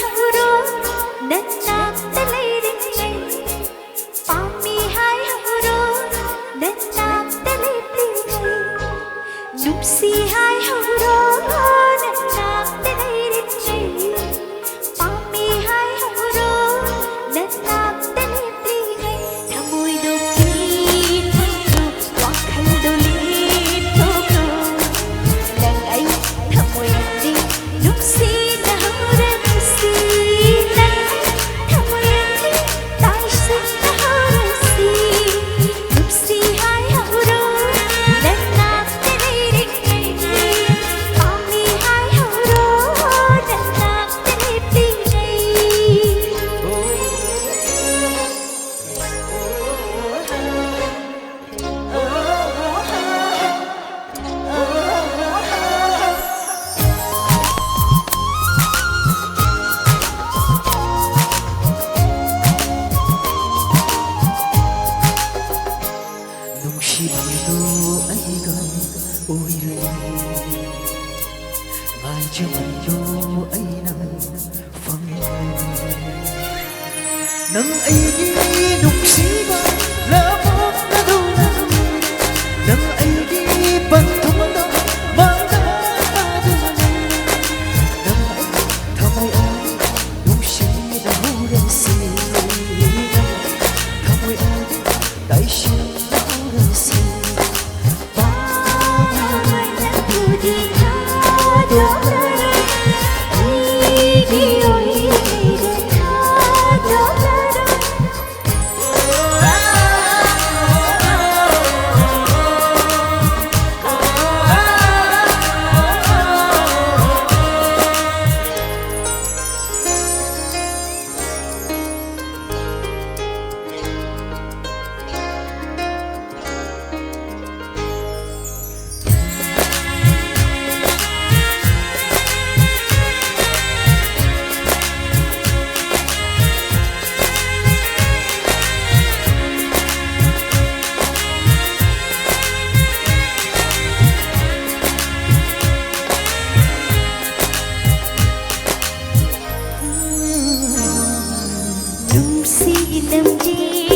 ಅವರು ನನ್ನಾಗ್ತಲೇ ಪಾಮಿ ಹಾಯ್ ಅವರು ನನ್ನಾಗ್ತಲೇ ನುಪ್ಸಿ ಹಾಯ್ ಅವರು ನನ್ನಾಗ್ತಲೇ ಪಾಮಿ ಹಾಯ್ ಅವರು ನನ್ನಾಗ್ತಲೇ ಥಮುಯ್ದು ಕೀಥು ವಾಖಲ್ದು ಲೀಥು ನಂಗೈ ಥಮುಯ್ದಿ ನುಪ್ಸಿ nang ay di nuksiba lamang na dulang nang ay di pagtumanda magdadadungan nang ay thamay ay nuksida huran sila thamay ay dai sila huran sila Bawal na budihado Dum si dum ji